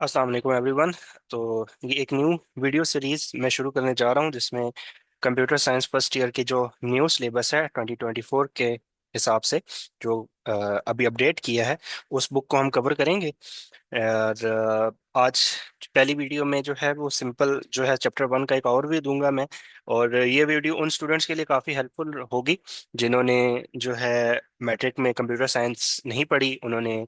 अस्सलाम वालेकुम एवरीवन। तो ये एक न्यू वीडियो सीरीज मैं शुरू करने जा रहा हूँ जिसमें कंप्यूटर साइंस फर्स्ट ईयर की जो न्यू सिलेबस है 2024 के हिसाब से जो अभी अपडेट किया है उस बुक को हम कवर करेंगे। और आज पहली वीडियो में जो है वो सिंपल जो है चैप्टर 1 का एक ओवरव्यू दूंगा मैं। और ये वीडियो उन स्टूडेंट्स के लिए काफ़ी हेल्पफुल होगी जिन्होंने जो है मैट्रिक में कंप्यूटर साइंस नहीं पढ़ी, उन्होंने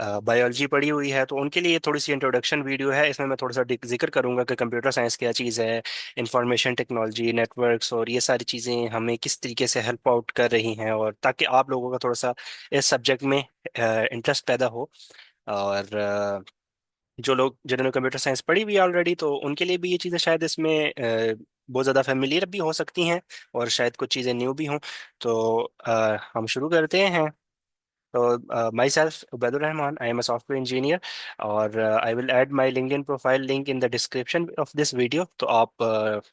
बायोलॉजी पढ़ी हुई है। तो उनके लिए ये थोड़ी सी इंट्रोडक्शन वीडियो है। इसमें मैं थोड़ा सा जिक्र करूंगा कि कंप्यूटर साइंस क्या चीज़ है, इंफॉर्मेशन टेक्नोलॉजी, नेटवर्क्स और ये सारी चीज़ें हमें किस तरीके से हेल्प आउट कर रही हैं, और ताकि आप लोगों का थोड़ा सा इस सब्जेक्ट में इंटरेस्ट पैदा हो। और जो लोग जिन्होंने कंप्यूटर साइंस पढ़ी हुई है ऑलरेडी तो उनके लिए भी ये चीज़ें शायद इसमें बहुत ज़्यादा फेमिलियर भी हो सकती हैं, और शायद कुछ चीज़ें न्यू भी हों। तो हम शुरू करते हैं। तो myself Ubaidur Rahman, I am a software engineer, और I will add my LinkedIn profile link in the description of this video. तो आप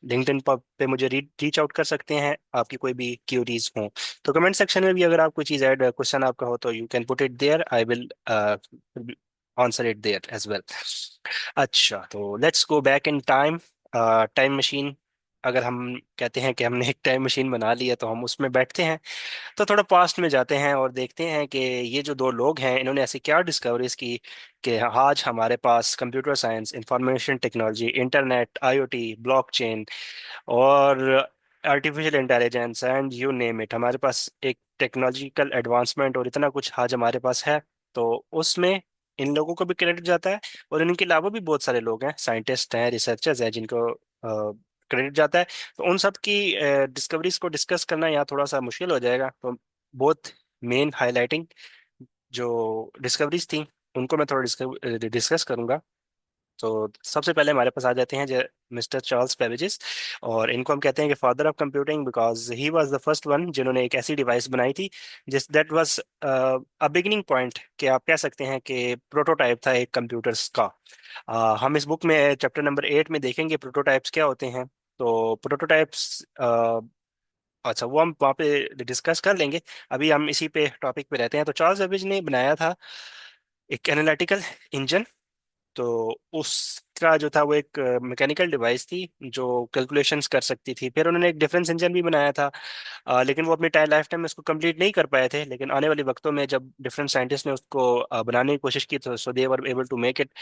लिंक्डइन पे मुझे रीच आउट कर सकते हैं, आपकी कोई भी क्यूरीज हो। तो कमेंट सेक्शन में भी अगर आप कोई चीज़ ऐड क्वेश्चन आपका हो तो you can put it there, I will answer it there as well. अच्छा, तो let's go back in time. Time machine, अगर हम कहते हैं कि हमने एक टाइम मशीन बना ली है तो हम उसमें बैठते हैं, तो थोड़ा पास्ट में जाते हैं और देखते हैं कि ये जो दो लोग हैं इन्होंने ऐसी क्या डिस्कवरीज की कि आज हमारे पास computer science, information technology, internet, IoT, blockchain और artificial intelligence and you name it, हमारे पास एक टेक्नोलॉजिकल एडवांसमेंट और इतना कुछ आज हमारे पास है। तो उसमें इन लोगों को भी क्रेडिट जाता है, और इनके अलावा भी बहुत सारे लोग हैं, साइंटिस्ट हैं, रिसर्चर्स हैं, जिनको क्रेडिट जाता है। तो उन सब की डिस्कवरीज को डिस्कस करना यहाँ थोड़ा सा मुश्किल हो जाएगा। तो बहुत मेन हाईलाइटिंग जो डिस्कवरीज थी उनको मैं थोड़ा डिस्कस करूंगा। तो सबसे पहले हमारे पास आ जाते हैं मिस्टर चार्ल्स बेबेजेस, और इनको हम कहते हैं कि father of computing because he was the first one जिन्होंने एक ऐसी डिवाइस बनाई थी जिस that was a beginning point, कि आप कह सकते हैं कि प्रोटोटाइप था एक कंप्यूटर्स का। हम इस बुक में चैप्टर नंबर 8 में देखेंगे प्रोटोटाइप्स क्या होते हैं। तो प्रोटोटाइप्स, अच्छा, वो हम वहाँ पे डिस्कस कर लेंगे। अभी हम इसी पे टॉपिक पे रहते हैं। तो चार्ल्स बेबेज ने बनाया था एक एनालिटिकल इंजन। तो उसका जो था वो एक मैकेनिकल डिवाइस थी जो कैलकुलेशंस कर सकती थी। फिर उन्होंने एक डिफरेंस इंजन भी बनाया था, लेकिन वो अपनी टाइम लाइफ टाइम में उसको कंप्लीट नहीं कर पाए थे। लेकिन आने वाले वक्तों में जब डिफरेंट साइंटिस्ट ने उसको बनाने की कोशिश की तो so they were able to make it.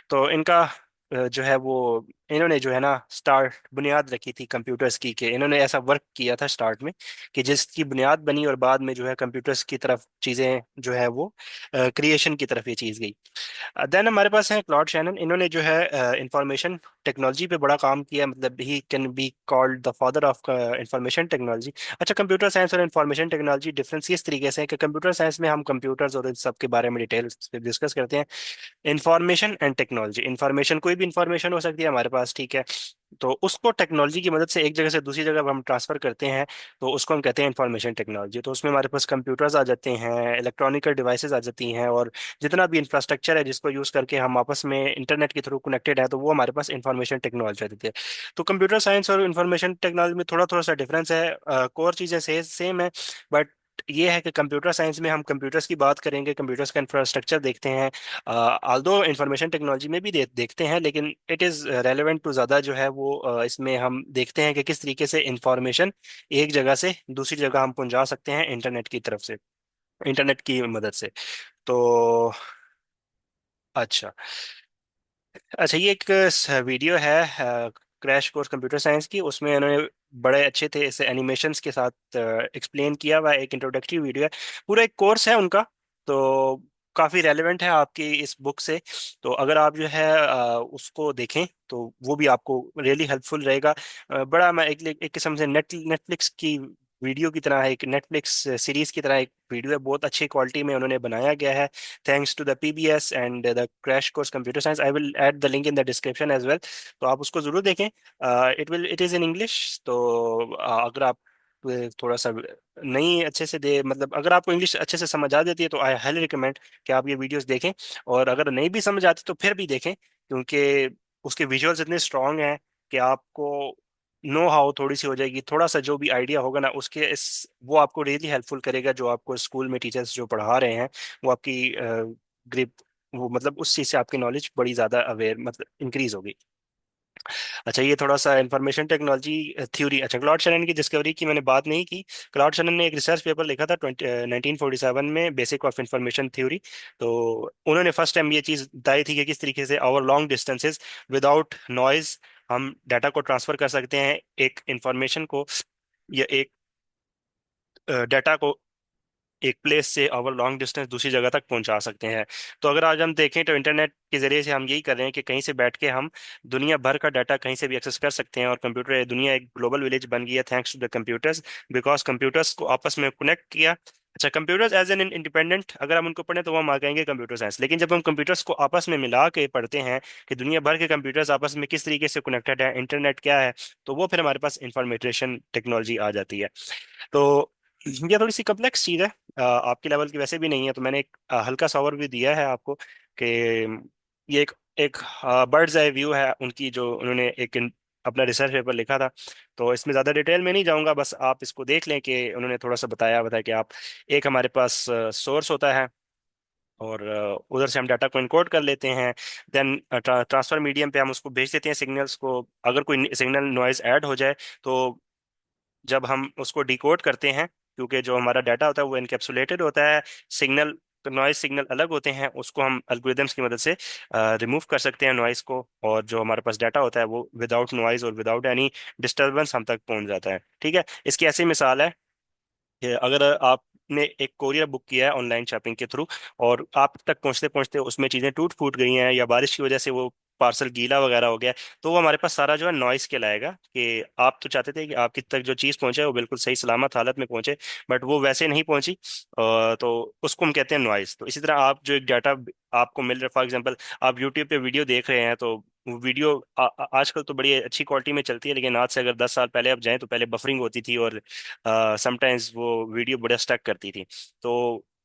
तो इनका जो है वो, इन्होंने जो है ना स्टार्ट बुनियाद रखी थी कंप्यूटर्स की, कि इन्होंने ऐसा वर्क किया था स्टार्ट में कि जिसकी बुनियाद बनी, और बाद में जो है कंप्यूटर्स की तरफ चीज़ें जो है वो क्रिएशन की तरफ ये चीज़ गई। देन हमारे पास है क्लॉड शैनन, इन्होंने जो है इंफॉर्मेशन टेक्नोलॉजी पे बड़ा काम किया, मतलब he can be called the father of information technology. अच्छा, कंप्यूटर साइंस और इंफॉर्मेशन टेक्नोलॉजी डिफरेंस इस तरीके से है कि कंप्यूटर साइंस में हम कंप्यूटर्स और इन सब के बारे में डिटेल डिस्कस करते हैं। इंफॉर्मेशन एंड टेक्नोलॉजी, इंफॉर्मेशन कोई भी इंफॉर्मेशन हो सकती है हमारे पास, ठीक है, तो उसको टेक्नोलॉजी की मदद से एक जगह से दूसरी जगह हम ट्रांसफर करते हैं, तो उसको हम कहते हैं इंफॉर्मेशन टेक्नोलॉजी। तो उसमें हमारे पास कंप्यूटर्स आ जाते हैं, इलेक्ट्रॉनिकल डिवाइसेस आ जाती हैं, और जितना भी इंफ्रास्ट्रक्चर है जिसको यूज करके हम आपस में इंटरनेट के थ्रू कनेक्टेड है, तो वो हमारे पास इंफॉर्मेशन टेक्नोलॉजी आ जाती है। तो कंप्यूटर साइंस और इंफॉर्मेशन टेक्नोलॉजी में थोड़ा थोड़ा सा डिफरेंस है, कोर चीज़ें सेम है, बट ये है कि कंप्यूटर साइंस में हम कंप्यूटर्स की बात करेंगे, कंप्यूटर्स का इंफ्रास्ट्रक्चर देखते हैं। आल्दो इंफॉर्मेशन टेक्नोलॉजी में भी देखते हैं, लेकिन इट इज़ रेलेवेंट टू ज़्यादा जो है वो इसमें हम देखते हैं कि किस तरीके से इंफॉर्मेशन एक जगह से दूसरी जगह हम पहुंचा सकते हैं इंटरनेट की तरफ से, इंटरनेट की मदद से। तो अच्छा, अच्छा, ये एक वीडियो है क्रैश कोर्स कंप्यूटर साइंस की, उसमें उन्होंने बड़े अच्छे थे इसे एनिमेशंस के साथ एक्सप्लेन किया हुआ है। एक इंट्रोडक्टरी वीडियो है, पूरा एक कोर्स है उनका। तो काफ़ी रेलेवेंट है आपकी इस बुक से। तो अगर आप जो है उसको देखें तो वो भी आपको रियली हेल्पफुल रहेगा। बड़ा मैं एक किस्म से नेटफ्लिक्स की वीडियो की तरह है, एक नेटफ्लिक्स सीरीज की तरह एक वीडियो है, बहुत अच्छी क्वालिटी में उन्होंने बनाया गया है, thanks to the PBS and the crash course computer science. I will add the link in the description as well. तो आप उसको जरूर देखें। It is in English. तो अगर आप थोड़ा सा नहीं अच्छे से दे, मतलब अगर आपको इंग्लिश अच्छे से समझ आ जाती है तो आई हाईली रिकमेंड कि आप ये वीडियोस देखें। और अगर नहीं भी समझ आती तो फिर भी देखें, क्योंकि उसके विजुअल्स इतने स्ट्रांग हैं कि आपको नो हाउ थोड़ी सी हो जाएगी, थोड़ा सा जो भी आइडिया होगा ना उसके इस वो आपको रियली हेल्पफुल करेगा, जो आपको स्कूल में टीचर्स जो पढ़ा रहे हैं वो आपकी ग्रिप वो मतलब उस चीज़ से आपकी नॉलेज बड़ी ज़्यादा अवेयर मतलब इंक्रीज होगी। अच्छा, ये थोड़ा सा इंफॉर्मेशन टेक्नोलॉजी थ्योरी। अच्छा, क्लॉड शैनन की डिस्कवरी की मैंने बात नहीं की। क्लॉड शैनन ने एक रिसर्च पेपर लिखा था 1947 में, बेसिक ऑफ इंफॉर्मेशन थ्योरी। तो उन्होंने फर्स्ट टाइम ये चीज़ बताई थी कि किस तरीके से over long distances without noise हम डाटा को ट्रांसफर कर सकते हैं, एक इंफॉर्मेशन को या एक डाटा को एक प्लेस से ओवर लॉन्ग डिस्टेंस दूसरी जगह तक पहुंचा सकते हैं। तो अगर आज हम देखें तो इंटरनेट के जरिए से हम यही कर रहे हैं कि कहीं से बैठ के हम दुनिया भर का डाटा कहीं से भी एक्सेस कर सकते हैं। और कंप्यूटर दुनिया एक ग्लोबल विलेज बन गई है thanks to the computers, because computers को आपस में कनेक्ट किया। अच्छा, कंप्यूटर्स एज एन इंडिपेंडेंट अगर हम उनको पढ़ें तो वो हम आ जाएंगे कंप्यूटर साइंस, लेकिन जब हम कंप्यूटर्स को आपस में मिला के पढ़ते हैं कि दुनिया भर के कंप्यूटर्स आपस में किस तरीके से कनेक्टेड है, इंटरनेट क्या है, तो वो फिर हमारे पास इंफॉर्मेशन टेक्नोलॉजी आ जाती है। तो ये थोड़ी सी कम्प्लेक्स चीज़ है, आपके लेवल की वैसे भी नहीं है, तो मैंने एक हल्का सा ओवरव्यू दिया है आपको कि ये एक एक बर्ड्स आई व्यू है उनकी, जो उन्होंने अपना रिसर्च पेपर लिखा था। तो इसमें ज़्यादा डिटेल में नहीं जाऊंगा, बस आप इसको देख लें कि उन्होंने थोड़ा सा बताया बताया कि आप एक हमारे पास सोर्स होता है और उधर से हम डाटा को इनकोड कर लेते हैं। देन ट्रांसफर मीडियम पे हम उसको भेज देते हैं सिग्नल्स को। अगर कोई सिग्नल नॉइज ऐड हो जाए तो जब हम उसको डिकोड करते हैं, क्योंकि जो हमारा डाटा होता है वो इनकेप्सुलेटेड होता है, सिग्नल नॉइज सिग्नल अलग होते हैं, उसको हम एल्गोरिदम्स की मदद से रिमूव कर सकते हैं नॉइज को, और जो हमारे पास डाटा होता है वो विदाउट नॉइज और विदाउट एनी डिस्टरबेंस हम तक पहुंच जाता है। ठीक है, इसकी ऐसी मिसाल है कि अगर आपने एक कोरियर बुक किया है ऑनलाइन शॉपिंग के थ्रू, और आप तक पहुंचते पहुंचते उसमें चीज़ें टूट फूट गई हैं या बारिश की वजह से वो पार्सल गीला वगैरह हो गया, तो वो हमारे पास सारा जो है नॉइस के लाएगा कि आप तो चाहते थे कि आपकी तक जो चीज़ पहुंचे वो बिल्कुल सही सलामत हालत में पहुंचे, बट वो वैसे नहीं पहुंची। तो उसको हम कहते हैं नॉइस। तो इसी तरह आप जो एक डाटा आपको मिल रहा है, फॉर एग्जांपल आप यूट्यूब पे वीडियो देख रहे हैं, तो वो वीडियो आजकल तो बड़ी अच्छी क्वालिटी में चलती है, लेकिन आज से अगर 10 साल पहले आप जाएं तो पहले बफरिंग होती थी और समटाइम्स वो वीडियो बड़ा स्टक करती थी। तो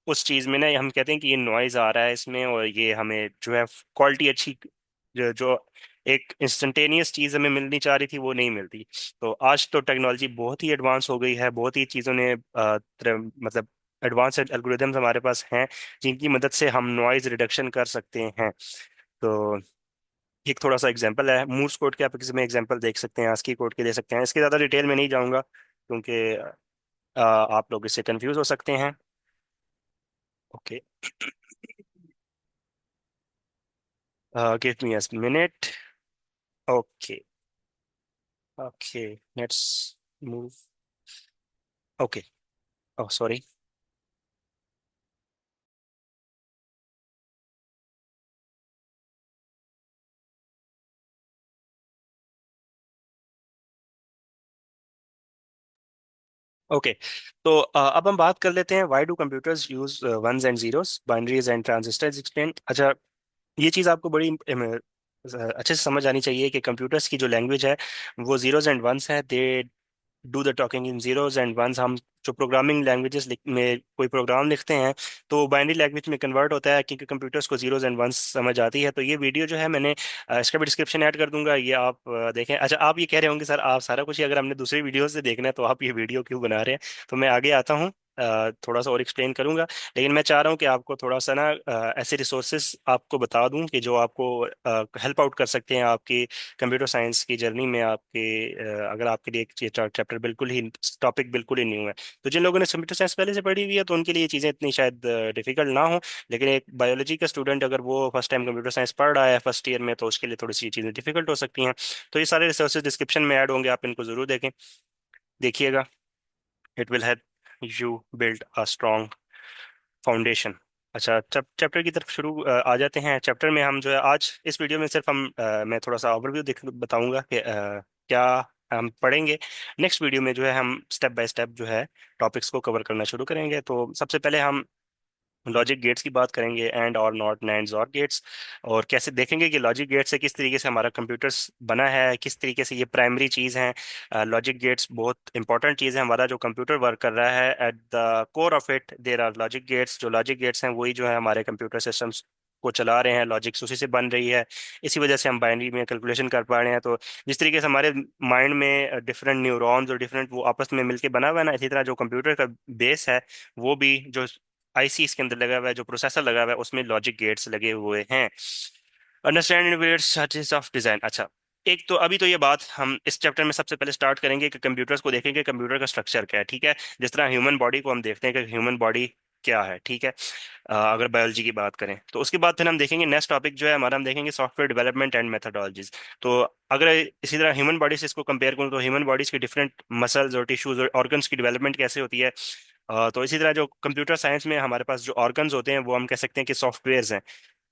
उस चीज़ में ना हम कहते हैं कि ये नॉइज आ रहा है इसमें, और ये हमें जो है क्वालिटी अच्छी जो एक इंस्टेंटेनियस चीज़ हमें मिलनी चाह रही थी वो नहीं मिलती। तो आज तो टेक्नोलॉजी बहुत ही एडवांस हो गई है, बहुत ही चीज़ों ने मतलब एडवांस एल्गोरिदम्स हमारे पास हैं जिनकी मदद से हम नॉइज रिडक्शन कर सकते हैं। तो एक थोड़ा सा एग्जांपल है मूर्स कोड के, आप इसमें एग्जांपल देख सकते हैं, आस्की कोड के दे सकते हैं। इसके ज़्यादा डिटेल में नहीं जाऊंगा क्योंकि आप लोग इससे कंफ्यूज हो सकते हैं। Okay, give me a minute. Okay, okay, let's move. Okay, oh sorry. Okay, तो अब हम बात कर लेते हैं why do computers use ones and zeros, binaries and transistors explain. अच्छा, ये चीज़ आपको बड़ी अच्छे से समझ आनी चाहिए कि कंप्यूटर्स की जो लैंग्वेज है वो जीरोस एंड वंस है। They do the talking in zeros and ones. हम जो प्रोग्रामिंग लैंग्वेजेस में कोई प्रोग्राम लिखते हैं तो बाइनरी लैंग्वेज में कन्वर्ट होता है, क्योंकि कंप्यूटर्स को जीरोस एंड वंस समझ आती है। तो ये वीडियो जो है मैंने इसका भी डिस्क्रिप्शन ऐड कर दूंगा, ये आप देखें। अच्छा, आप ये कह रहे होंगे सर आप सारा कुछ ही अगर हमने दूसरी वीडियो से देखना है तो आप ये वीडियो क्यों बना रहे हैं? तो मैं आगे आता हूँ, थोड़ा सा और एक्सप्लेन करूंगा। लेकिन मैं चाह रहा हूँ कि आपको थोड़ा सा ना ऐसे रिसोर्सेज आपको बता दूं कि जो आपको हेल्प आउट कर सकते हैं आपकी कंप्यूटर साइंस की जर्नी में। आपके अगर आपके लिए एक चैप्टर बिल्कुल ही टॉपिक बिल्कुल ही न्यू है, तो जिन लोगों ने कंप्यूटर साइंस पहले से पढ़ी हुई है तो उनके लिए ये चीज़ें इतनी शायद डिफिकल्ट ना हो। लेकिन एक बायोलॉजी का स्टूडेंट अगर वो फर्स्ट टाइम कंप्यूटर साइंस पढ़ रहा है फर्स्ट ईयर में, तो उसके लिए थोड़ी सी चीज़ें डिफिकल्ट हो सकती हैं। तो ये सारे रिसोर्सेज डिस्क्रिप्शन में ऐड होंगे, आप इनको ज़रूर देखें, देखिएगा। It will help you build a strong foundation. अच्छा, चैप्टर की तरफ शुरू आ जाते हैं। चैप्टर में हम जो है आज इस वीडियो में सिर्फ मैं थोड़ा सा ओवरव्यू बताऊंगा कि क्या हम पढ़ेंगे। नेक्स्ट वीडियो में जो है हम स्टेप बाय स्टेप जो है टॉपिक्स को कवर करना शुरू करेंगे। तो सबसे पहले हम लॉजिक गेट्स की बात करेंगे, एंड और नॉट नैंड्स और गेट्स, और कैसे देखेंगे कि लॉजिक गेट से किस तरीके से हमारा कंप्यूटर्स बना है, किस तरीके से ये प्राइमरी चीज़ है। लॉजिक गेट्स बहुत इंपॉर्टेंट चीज़ है, हमारा जो कंप्यूटर वर्क कर रहा है at the core of it there are logic gates. जो लॉजिक गेट्स हैं वही जो है हमारे कंप्यूटर सिस्टम्स को चला रहे हैं, लॉजिक्स उसी से बन रही है, इसी वजह से हम बाइनरी में कैलकुलेशन कर पा रहे हैं। तो जिस तरीके से हमारे माइंड में डिफरेंट न्यूरॉन्स और डिफरेंट वो आपस में मिलके बना हुआ है ना, इसी तरह जो कंप्यूटर का बेस है वो भी जो आईसी इसके अंदर लगा हुआ है, जो प्रोसेसर लगा हुआ है उसमें लॉजिक गेट्स लगे हुए हैं। Understand various of design. अच्छा, एक तो अभी तो ये बात हम इस चैप्टर में सबसे पहले स्टार्ट करेंगे कि कंप्यूटर्स को देखेंगे, कंप्यूटर का स्ट्रक्चर क्या है, ठीक है। जिस तरह ह्यूमन बॉडी को हम देखते हैं कि ह्यूमन बॉडी क्या है, ठीक है। अगर बायोलॉजी की बात करें तो उसके बाद फिर हम देखेंगे नेक्स्ट टॉपिक जो है हमारा, हम देखेंगे सॉफ्टवेयर डेवलपमेंट एंड मेथोडोलॉजीज। तो अगर इसी तरह ह्यूमन बॉडी से इसको कंपेयर करूँ तो ह्यूमन बॉडीज के डिफरेंट मसल्स और टिश्यूज और ऑर्गन्स की डेवलपमेंट कैसे होती है। तो इसी तरह जो कंप्यूटर साइंस में हमारे पास जो ऑर्गन्स होते हैं वो हम कह सकते हैं कि सॉफ्टवेयर्स हैं,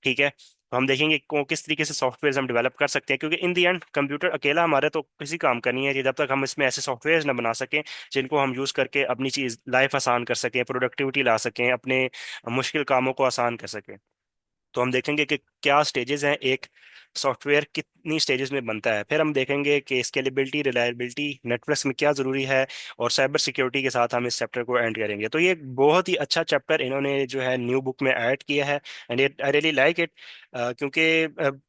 ठीक है। तो हम देखेंगे को किस तरीके से सॉफ्टवेयर हम डेवलप कर सकते हैं, क्योंकि इन दी एंड कंप्यूटर अकेला हमारे तो किसी काम का नहीं है कि जब तक हम इसमें ऐसे सॉफ्टवेयर ना बना सकें जिनको हम यूज़ करके अपनी चीज़ लाइफ आसान कर सकें, प्रोडक्टिविटी ला सकें, अपने मुश्किल कामों को आसान कर सकें। तो हम देखेंगे कि क्या स्टेजेस हैं, एक सॉफ्टवेयर कितनी स्टेजेस में बनता है। फिर हम देखेंगे कि स्केलेबिलिटी, रिलायबिलिटी, नेटवर्क्स में क्या ज़रूरी है, और साइबर सिक्योरिटी के साथ हम इस चैप्टर को एंड करेंगे। तो ये एक बहुत ही अच्छा चैप्टर इन्होंने जो है न्यू बुक में ऐड किया है, and I really like it. क्योंकि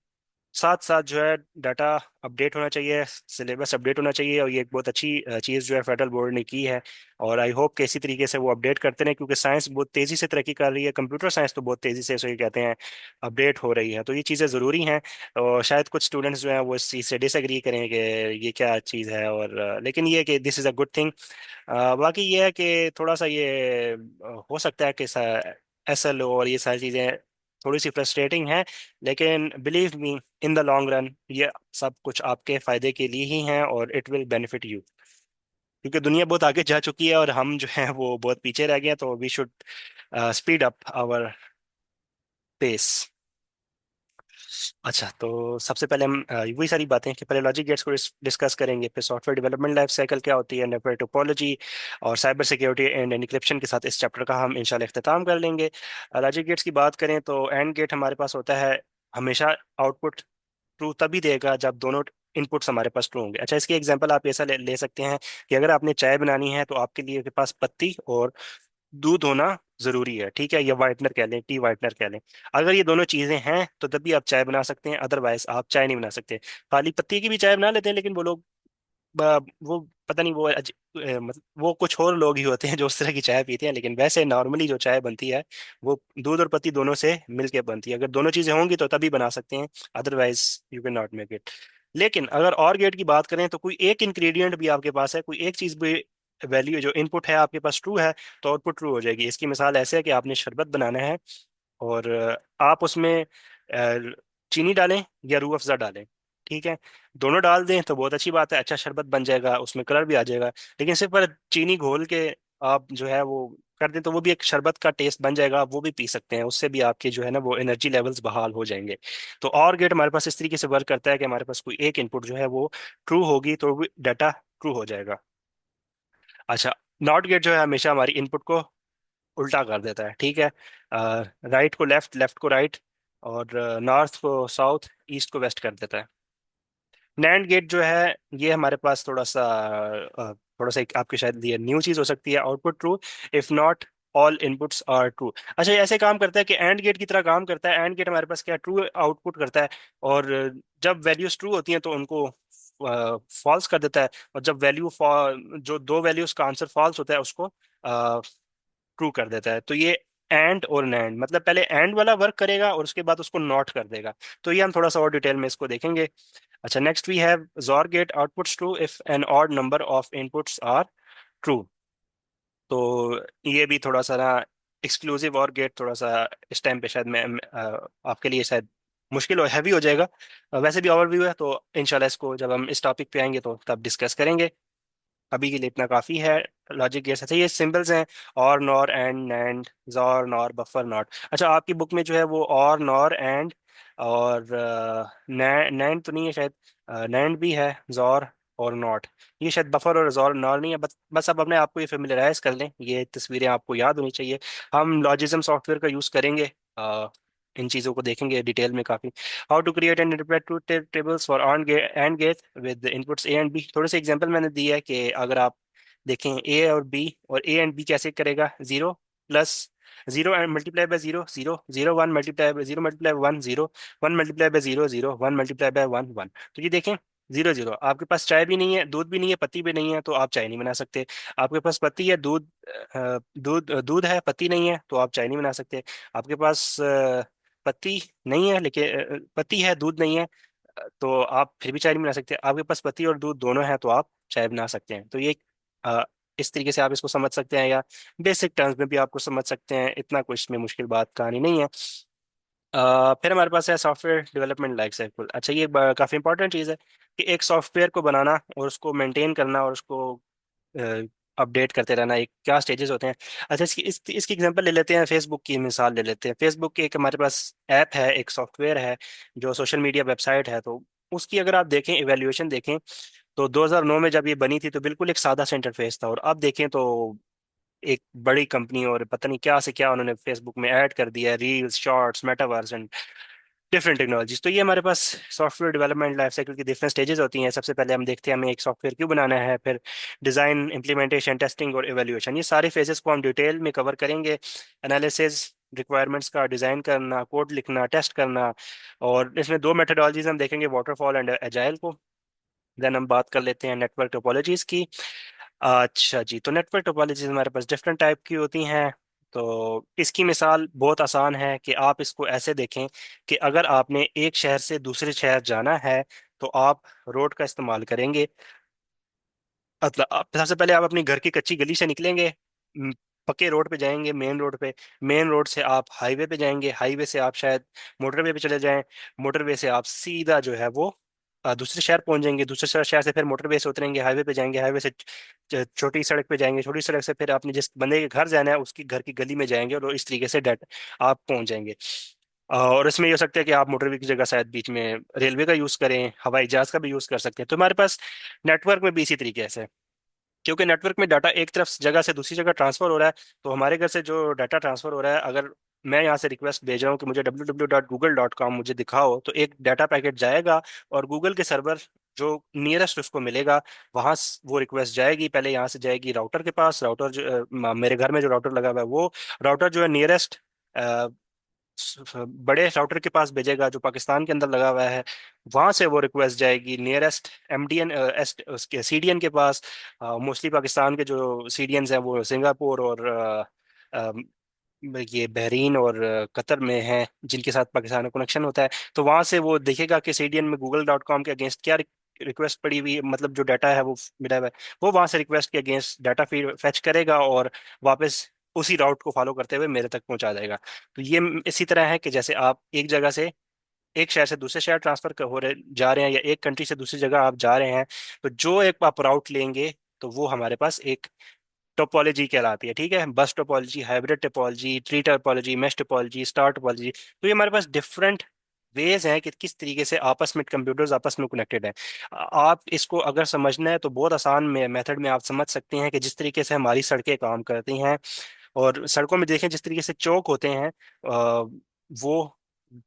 साथ साथ जो है डाटा अपडेट होना चाहिए, सिलेबस अपडेट होना चाहिए, और ये एक बहुत अच्छी चीज़ जो है फेडरल बोर्ड ने की है। और आई होप कि इसी तरीके से वो अपडेट करते रहें, क्योंकि साइंस बहुत तेज़ी से तरक्की कर रही है, कंप्यूटर साइंस तो बहुत तेज़ी से, सो ये कहते हैं, अपडेट हो रही है। तो ये चीज़ें ज़रूरी हैं। और शायद कुछ स्टूडेंट्स जो हैं वो इस चीज़ से डिसएग्री करें कि ये क्या चीज़ है, और लेकिन ये कि this is a good thing. बाकी ये है कि थोड़ा सा ये हो सकता है कि एसएल और ये सारी चीज़ें थोड़ी सी फ्रस्ट्रेटिंग हैं, लेकिन believe me, in the long run ये सब कुछ आपके फायदे के लिए ही हैं, और इट विल बेनिफिट यू। क्योंकि दुनिया बहुत आगे जा चुकी है और हम जो है वो बहुत पीछे रह गए हैं, तो we should speed up our pace. अच्छा, तो सबसे पहले हम वही सारी बातें कि पहले लॉजिक गेट्स को डिस्कस करेंगे, फिर सॉफ्टवेयर डेवलपमेंट लाइफ साइकिल क्या होती है, नेटवर्क टोपोलॉजी, और साइबर सिक्योरिटी एंड एन्क्रिप्शन के साथ इस चैप्टर का हम इंशाल्लाह इख्तिताम कर लेंगे। लॉजिक गेट्स की बात करें तो एंड गेट हमारे पास होता है हमेशा आउटपुट ट्रू तभी देगा जब दोनों इनपुट्स हमारे पास ट्रू होंगे। अच्छा, इसकी एग्जांपल आप ऐसा ले सकते हैं कि अगर आपने चाय बनानी है तो आपके लिए के पास पत्ती और दूध होना जरूरी है, ठीक है, या वाइटनर कह लें, टी वाइटनर कह लें। अगर ये दोनों चीजें हैं तो तभी आप चाय बना सकते हैं, अदरवाइज आप चाय नहीं बना सकते। खाली पत्ती की भी चाय बना लेते हैं, लेकिन वो लोग वो पता नहीं, वो मतलब वो कुछ और लोग ही होते हैं जो उस तरह की चाय पीते हैं, लेकिन वैसे नॉर्मली जो चाय बनती है वो दूध और पत्ती दोनों से मिलके बनती है। अगर दोनों चीजें होंगी तो तभी बना सकते हैं, otherwise you can not make it. लेकिन अगर और गेट की बात करें तो कोई एक इंग्रेडिएंट भी आपके पास है, कोई एक चीज भी, वैल्यू जो इनपुट है आपके पास ट्रू है, तो आउटपुट ट्रू हो जाएगी। इसकी मिसाल ऐसे है कि आपने शरबत बनाना है, और आप उसमें चीनी डालें या रूह अफ़ज़ा डालें, ठीक है। दोनों डाल दें तो बहुत अच्छी बात है, अच्छा शरबत बन जाएगा, उसमें कलर भी आ जाएगा। लेकिन सिर्फ पर चीनी घोल के आप जो है वो कर दें तो वो भी एक शरबत का टेस्ट बन जाएगा, आप वो भी पी सकते हैं, उससे भी आपके जो है ना वो एनर्जी लेवल्स बहाल हो जाएंगे। तो और गेट हमारे पास इस तरीके से वर्क करता है कि हमारे पास कोई एक इनपुट जो है वो ट्रू होगी तो डाटा ट्रू हो जाएगा। अच्छा, नॉट गेट जो है हमेशा हमारी इनपुट को उल्टा कर देता है, ठीक है। राइट को लेफ्ट, लेफ्ट को राइट, और नॉर्थ को साउथ, ईस्ट को वेस्ट कर देता है। नैंड गेट जो है ये हमारे पास थोड़ा सा एक आपके शायद ये न्यू चीज हो सकती है, output true if not all inputs are true. अच्छा, ये ऐसे काम करता है कि एंड गेट की तरह काम करता है। एंड गेट हमारे पास क्या ट्रू आउटपुट करता है, और जब वैल्यूज ट्रू होती हैं तो उनको फॉल्स कर देता है, और जब जो दो वैल्यूज का आंसर फॉल्स होता है उसको ट्रू कर देता है। तो ये एंड और नैंड मतलब पहले एंड वाला वर्क करेगा और उसके बाद उसको नॉट कर देगा। तो ये हम थोड़ा सा और डिटेल में इसको देखेंगे। अच्छा, next we have XOR gate outputs true if an odd number of inputs are true. तो ये भी थोड़ा सा ना एक्सक्लूसिव और गेट, थोड़ा सा इस टाइम पे शायद आपके लिए शायद मुश्किल और हैवी हो जाएगा। वैसे भी ओवरव्यू है, तो इंशाल्लाह इसको जब हम इस टॉपिक पे आएंगे तो तब डिस्कस करेंगे। अभी के लिए इतना काफ़ी है। लॉजिक गेट्स, अच्छा ये सिंबल्स हैं, और nor and NAND, jaw nor buffer not. अच्छा, आपकी बुक में जो है वो और नॉर एंड और नैंड तो नहीं है शायद, नैंड भी है, जॉर और नॉट। ये शायद बफर और जॉर नॉर नहीं है। बस अब अपने आप को ये फेमिलराइज कर लें, ये तस्वीरें आपको याद होनी चाहिए। हम लॉजिज्म सॉफ्टवेयर का यूज़ करेंगे, इन चीज़ों को देखेंगे डिटेल में काफ़ी। How to create and interpret truth tables for an and gate with inputs A and B. थोड़े से एग्जांपल मैंने दिया है कि अगर आप देखें ए और बी, और ए एंड बी कैसे करेगा, zero plus zero and multiply by zero, zero zero, one multiply by zero, multiply one, zero one multiply by zero, zero one multiply by one, one. तो ये देखें, जीरो जीरो। आपके पास चाय भी नहीं है, दूध भी नहीं है, पत्ती भी नहीं है, तो आप चाय नहीं बना सकते। आपके पास पत्ती है, दूध है, पत्ती नहीं है, तो आप चाय नहीं बना सकते। आपके पास पत्ती नहीं है लेकिन पत्ती है, दूध नहीं है, तो आप फिर भी चाय नहीं बना सकते। आपके पास पत्ती और दूध दोनों है, तो आप चाय बना सकते हैं। तो ये अ, इस तरीके से आप इसको समझ सकते हैं, या बेसिक टर्म्स में भी आपको समझ सकते हैं। इतना कुछ इसमें मुश्किल बात कहानी नहीं है। फिर हमारे पास है सॉफ्टवेयर डेवलपमेंट लाइफ साइकिल। अच्छा, ये काफ़ी इंपॉर्टेंट चीज़ है कि एक सॉफ्टवेयर को बनाना और उसको मेंटेन करना और उसको अपडेट करते रहना, एक क्या स्टेजेस होते हैं। अच्छा, इसकी एग्जांपल ले लेते हैं, फेसबुक की मिसाल ले लेते हैं। फेसबुक की एक हमारे पास ऐप है, एक सॉफ्टवेयर है जो सोशल मीडिया वेबसाइट है। तो उसकी अगर आप देखें, इवेल्युएशन देखें, तो 2009 में जब ये बनी थी तो बिल्कुल एक सादा सा इंटरफेस था, और अब देखें तो एक बड़ी कंपनी और पता नहीं क्या से क्या उन्होंने फेसबुक में ऐड कर दिया, reels, shorts, metaverse and different technologies. तो ये हमारे पास सॉफ्टवेयर डेवलपमेंट लाइफ साइकिल की डिफरेंट स्टेजेस होती हैं। सबसे पहले हम देखते हैं हमें एक सॉफ्टवेयर क्यों बनाना है, फिर डिजाइन, इम्प्लीमेंटेशन, टेस्टिंग और इवेल्युएशन। ये सारे फेजेस को हम डिटेल में कवर करेंगे। एनालिसिस, रिक्वायरमेंट्स का डिजाइन करना, कोड लिखना, टेस्ट करना। और इसमें दो मेथडोलॉजीज हम देखेंगे, वाटरफॉल एंड एजाइल को। देन हम बात कर लेते हैं नेटवर्क टोपोलॉजीज की। अच्छा जी, तो नेटवर्क टोपोलॉजीज हमारे पास डिफरेंट टाइप की होती हैं। तो इसकी मिसाल बहुत आसान है कि आप इसको ऐसे देखें कि अगर आपने एक शहर से दूसरे शहर जाना है तो आप रोड का इस्तेमाल करेंगे। मतलब सबसे पहले आप अपनी घर की कच्ची गली से निकलेंगे, पक्के रोड पे जाएंगे, मेन रोड पे। मेन रोड से आप हाईवे पे जाएंगे, हाईवे से आप शायद मोटरवे पे चले जाएं। मोटरवे से आप सीधा जो है वो दूसरे शहर पहुंच जाएंगे। दूसरे शहर से फिर मोटरवे से उतरेंगे, हाईवे पे जाएंगे, हाईवे से छोटी सड़क पे जाएंगे, छोटी सड़क से फिर आपने जिस बंदे के घर जाना है उसकी घर की गली में जाएंगे, और इस तरीके से डेट आप पहुंच जाएंगे। और इसमें ये हो सकता है कि आप मोटरवे की जगह शायद बीच में रेलवे का यूज करें, हवाई जहाज का भी यूज कर सकते हैं। तो हमारे पास नेटवर्क में भी इसी तरीके से, क्योंकि नेटवर्क में डाटा एक तरफ जगह से दूसरी जगह ट्रांसफर हो रहा है। तो हमारे घर से जो डाटा ट्रांसफर हो रहा है, अगर मैं यहाँ से रिक्वेस्ट भेज रहा हूँ कि मुझे www.google.com मुझे दिखाओ, तो एक डाटा पैकेट जाएगा और गूगल के सर्वर जो नियरेस्ट उसको मिलेगा, वहाँ वो रिक्वेस्ट जाएगी। पहले यहाँ से जाएगी राउटर के पास। राउटर जो मेरे घर में जो राउटर लगा हुआ है, वो राउटर जो है नियरेस्ट बड़े राउटर के पास भेजेगा जो पाकिस्तान के अंदर लगा हुआ है। वहां से वो रिक्वेस्ट जाएगी नियरेस्ट एमडीएन एस्ट उसके सीडीएन के पास। मोस्टली पाकिस्तान के जो सीडीएनस हैं वो सिंगापुर और ये बहरीन और कतर में हैं, जिनके साथ पाकिस्तान का कनेक्शन होता है। तो वहां से वो देखेगा कि सीडीएन में google.com के अगेंस्ट क्या रिक्वेस्ट पड़ी हुई है, मतलब जो डाटा है वो मिला हुआ है। वो वहां से रिक्वेस्ट के अगेंस्ट डाटा फीड फेच करेगा और वापस उसी राउट को फॉलो करते हुए मेरे तक पहुंचा देगा। तो ये इसी तरह है कि जैसे आप एक जगह से, एक शहर से दूसरे शहर ट्रांसफर हो रहे जा रहे हैं, या एक कंट्री से दूसरी जगह आप जा रहे हैं, तो जो एक आप राउट लेंगे तो वो हमारे पास एक टोपोलॉजी कहलाती है। ठीक है, बस topology, hybrid topology, tree topology, mesh topology, star topology. तो ये हमारे पास डिफरेंट वेज हैं कि किस तरीके से आपस में कंप्यूटर्स आपस में कनेक्टेड हैं। आप इसको अगर समझना है तो बहुत आसान मेथड में आप समझ सकते हैं कि जिस तरीके से हमारी सड़कें काम करती हैं, और सड़कों में देखें जिस तरीके से चौक होते हैं, वो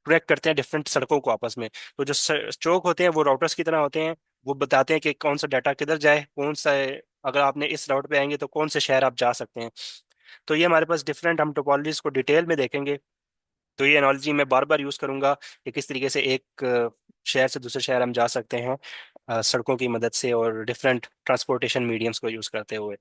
कनेक्ट करते हैं डिफरेंट सड़कों को आपस में। तो जो चौक होते हैं वो राउटर्स की तरह होते हैं। वो बताते हैं कि कौन सा डाटा किधर जाए, कौन सा, अगर आपने इस राउट पे आएंगे तो कौन से शहर आप जा सकते हैं। तो ये हमारे पास डिफरेंट, हम टोपोलॉजीज को डिटेल में देखेंगे। तो ये एनालॉजी मैं बार बार यूज करूंगा कि किस तरीके से एक शहर से दूसरे शहर हम जा सकते हैं सड़कों की मदद से और डिफरेंट ट्रांसपोर्टेशन मीडियम्स को यूज करते हुए।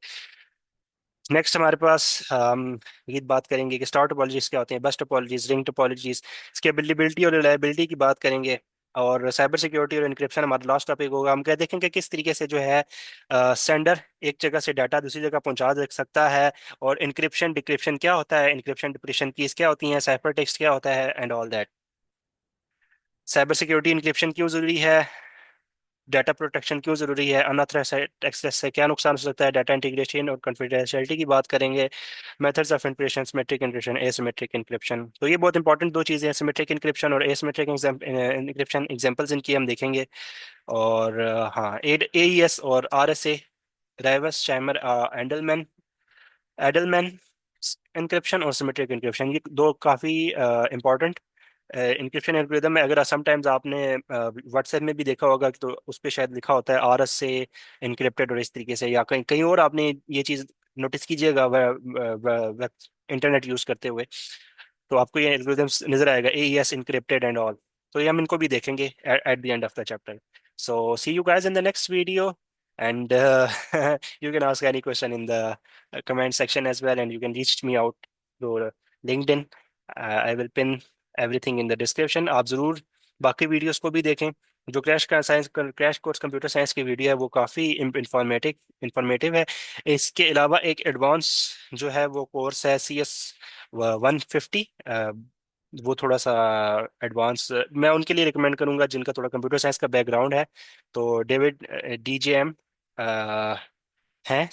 नेक्स्ट हमारे पास हम ये बात करेंगे कि स्टार टोपोलॉजीज क्या होते हैं, बस टोपोलॉजीज, रिंग टोपोलॉजीज, स्केलेबिलिटी और रिलायबिलिटी की बात करेंगे। और साइबर सिक्योरिटी और इंक्रिप्शन हमारा लास्ट टॉपिक होगा। हम क्या देखेंगे किस तरीके से जो है सेंडर एक जगह से डाटा दूसरी जगह पहुंचा दे सकता है, और इंक्रिप्शन डिक्रिप्शन क्या होता है, इंक्रिप्शन डिक्रिप्शन कीज क्या होती हैं, साइफर टेक्स्ट क्या होता है, and all that. Cyber security encryption क्यों जरूरी है, डाटा प्रोटेक्शन क्यों जरूरी है, अनऑथराइज्ड एक्सेस से क्या नुकसान हो सकता है, डाटा इंटीग्रेशन और कॉन्फिडेंशियलिटी की बात करेंगे। Methods of encryption, symmetric encryption, asymmetric encryption. तो ये बहुत इंपॉर्टेंट दो चीज़ें हैं, सिमेट्रिक एन्क्रिप्शन और एसिमेट्रिक एन्क्रिप्शन। एग्जांपल्स इनकी हम देखेंगे। और हाँ, एईएस और आरएसए, राइवस, चाइमर, एंडलमैन, एडलमैन एन्क्रिप्शन और सिमेट्रिक एन्क्रिप्शन, ये दो काफ़ी इंपॉर्टेंट इंक्रिप्शन एल्गोरिदम है। अगर समटाइम्स आपने व्हाट्सएप में भी देखा होगा तो उस पर शायद लिखा होता है आर एस से इनक्रिप्टेड, और इस तरीके से, या कहीं कहीं और आपने ये चीज़ नोटिस कीजिएगा इंटरनेट यूज़ करते हुए, तो आपको ये एल्गोरिदम्स नजर आएगा, A S encrypted and all. तो ये हम इनको भी देखेंगे at the end of the chapter. So see you guys in the next video, and you can ask any question in the comment section as well, and you can reach me out through LinkedIn. I will pin everything in the description. आप ज़रूर बाकी videos को भी देखें। जो crash course computer science की video है वो काफ़ी इंफॉर्मेटिव है। इसके अलावा एक एडवांस जो है वो कोर्स है CS 150। वो थोड़ा सा एडवांस मैं उनके लिए रिकमेंड करूंगा जिनका थोड़ा कंप्यूटर साइंस का बैकग्राउंड है। तो डेविड DJM हैं,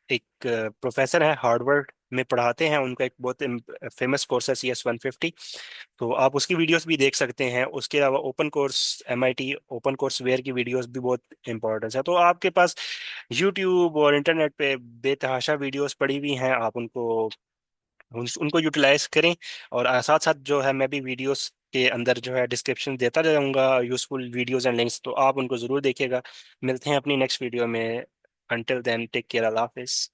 एक प्रोफेसर है, हार्वर्ड में पढ़ाते हैं। उनका एक बहुत फेमस कोर्स है CS 150। तो आप उसकी वीडियोस भी देख सकते हैं। उसके अलावा open course MIT open courseware की वीडियोस भी बहुत इंपॉर्टेंस है। तो आपके पास यूट्यूब और इंटरनेट पे बेतहाशा वीडियोस पड़ी हुई हैं, आप उनको यूटिलाइज करें। और साथ साथ जो है मैं भी वीडियोस के अंदर जो है डिस्क्रिप्शन देता जाऊंगा यूजफुल वीडियोस एंड लिंक्स, तो आप उनको ज़रूर देखिएगा। मिलते हैं अपनी नेक्स्ट वीडियो में। अंटिल देन टेक केयर, अल्लाह हाफिज।